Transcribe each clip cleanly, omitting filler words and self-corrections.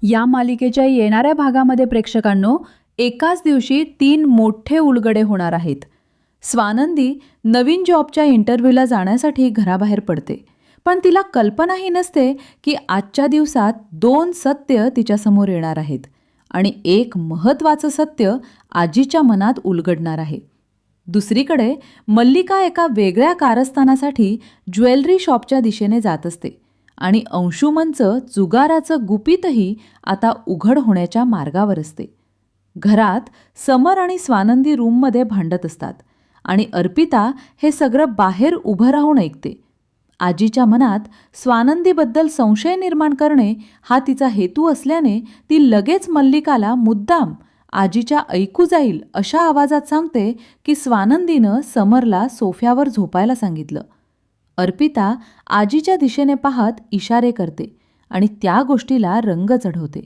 या मालिकेच्या येणाऱ्या भागामध्ये प्रेक्षकांनो एकाच दिवशी 3 मोठे उलगडे होणार आहेत। स्वानंदी नवीन जॉबच्या इंटरव्ह्यूला जाण्यासाठी घराबाहेर पडते, पण तिला कल्पनाही नसते की आजच्या दिवसात 2 सत्य तिच्यासमोर येणार आहेत आणि एक महत्त्वाचं सत्य आजीच्या मनात उलगडणार आहे। दुसरीकडे मल्लिका एका वेगळ्या कारस्थानासाठी ज्वेलरी शॉपच्या दिशेने जात असते आणि अंशुमनचं जुगाराचं गुपितही आता उघड होण्याच्या मार्गावर असते। घरात समर आणि स्वानंदी रूममध्ये भांडत असतात आणि अर्पिता हे सगळं बाहेर उभं राहून ऐकते। आजीच्या मनात स्वानंदीबद्दल संशय निर्माण करणे हा तिचा हेतू असल्याने ती लगेच मल्लिकाला मुद्दाम आजीच्या ऐकू जाईल अशा आवाजात सांगते की स्वानंदीनं समरला सोफ्यावर झोपायला सांगितलं। अर्पिता आजीच्या दिशेने पाहत इशारे करते आणि त्या गोष्टीला रंग चढवते।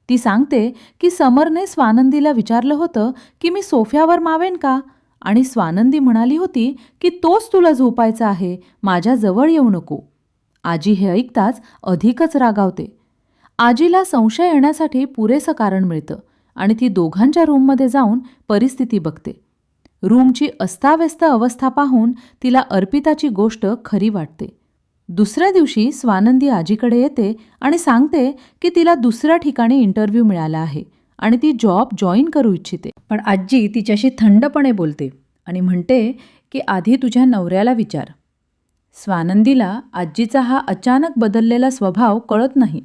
ती सांगते की समरने स्वानंदीला विचारलं होतं की मी सोफ्यावर मावेन का, आणि स्वानंदी म्हणाली होती की तोच तुला झोपायचा आहे, माझ्या जवळ येऊ नको। आजी हे ऐकताच अधिकच रागावते। आजीला संशय येण्यासाठी पुरेसं कारण मिळतं आणि ती दोघांच्या रूममध्ये जाऊन परिस्थिती बघते। रूमची अस्ताव्यस्त अवस्था पाहून तिला अर्पिताची गोष्ट खरी वाटते। दुसऱ्या दिवशी स्वानंदी आजीकडे येते आणि सांगते की तिला दुसऱ्या ठिकाणी इंटरव्ह्यू मिळाला आहे आणि ती जॉब जॉईन करू इच्छिते। पण आजी तिच्याशी थंडपणे बोलते आणि म्हणते की आधी तुझ्या नवऱ्याला विचार। स्वानंदीला आजीचा हा अचानक बदललेला स्वभाव कळत नाही।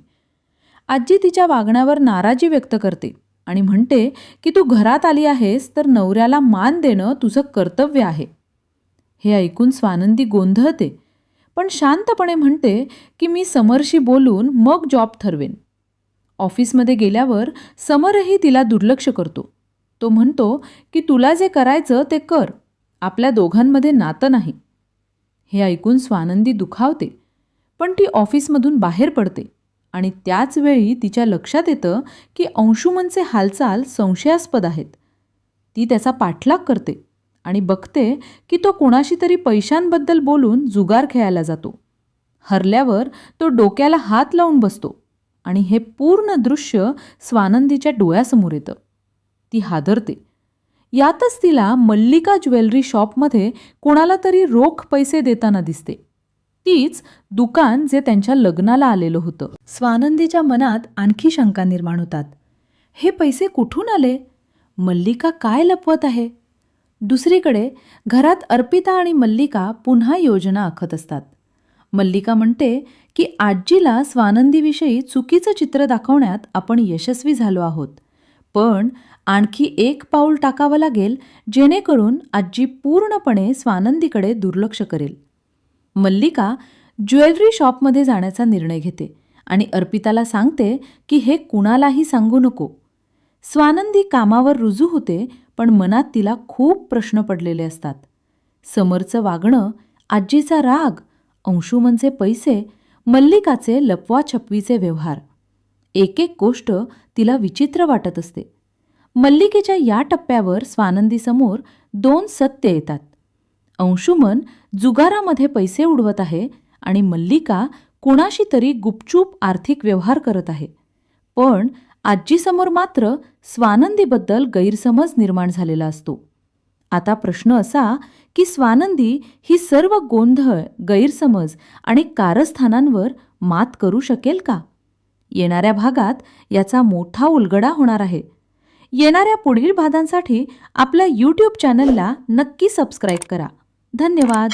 आजी तिच्या वागण्यावर नाराजी व्यक्त करते आणि म्हणते की तू घरात आली आहेस तर नवऱ्याला मान देणं तुझं कर्तव्य आहे। हे ऐकून स्वानंदी गोंधळते, पण शांतपणे म्हणते की मी समरशी बोलून मग जॉब ठरवेन। ऑफिसमध्ये गेल्यावर समरही तिला दुर्लक्ष करतो। तो म्हणतो की तुला जे करायचं ते कर, आपल्या दोघांमध्ये नातं नाही। हे ऐकून स्वानंदी दुखावते, पण ती ऑफिसमधून बाहेर पडते आणि त्याच वेळी तिच्या लक्षात येतं की अंशुमनचे हालचाल संशयास्पद आहेत। ती त्याचा पाठलाग करते आणि बघते की तो कोणाशी तरी पैशांबद्दल बोलून जुगार खेळायला जातो। हरल्यावर तो डोक्याला हात लावून बसतो आणि हे पूर्ण दृश्य स्वानंदीच्या डोळ्यासमोर येतं। ती हादरते। यातच तिला मल्लिका ज्वेलरी शॉपमध्ये कोणाला तरी रोख पैसे देताना दिसते। तीच दुकान जे त्यांच्या लग्नाला आलेलं होतं। स्वानंदीच्या मनात आणखी शंका निर्माण होतात। हे पैसे कुठून आले? मल्लिका काय लपवत आहे? दुसरीकडे घरात अर्पिता आणि मल्लिका पुन्हा योजना आखत असतात। मल्लिका म्हणते की आजीला स्वानंदीविषयी चुकीचं चित्र दाखवण्यात आपण यशस्वी झालो आहोत, पण आणखी एक पाऊल टाकावं लागेल जेणेकरून आजी पूर्णपणे स्वानंदीकडे दुर्लक्ष करेल। मल्लिका ज्वेलरी शॉपमध्ये जाण्याचा निर्णय घेते आणि अर्पिताला सांगते की हे कुणालाही सांगू नको। स्वानंदी कामावर रुजू होते, पण मनात तिला खूप प्रश्न पडलेले असतात। समरचं वागणं, आजीचा राग, अंशुमनचे पैसे, मल्लिकाचे लपवाछपवीचे व्यवहार, एक एक गोष्ट तिला विचित्र वाटत असते। मल्लिकेच्या या टप्प्यावर स्वानंदीसमोर 2 सत्य येतात। अंशुमन जुगारामध्ये पैसे उडवत आहे आणि मल्लिका कोणाशी तरी गुपचूप आर्थिक व्यवहार करत आहे, पण आजीसमोर मात्र स्वानंदीबद्दल गैरसमज निर्माण झालेला असतो। आता प्रश्न असा की स्वानंदी ही सर्व गोंधळ, गैरसमज आणि कारस्थानांवर मात करू शकेल का? येणाऱ्या भागात याचा मोठा उलगडा होणार आहे। येणाऱ्या पुढील भागांसाठी आपल्या YouTube चॅनलला नक्की सबस्क्राईब करा। धन्यवाद।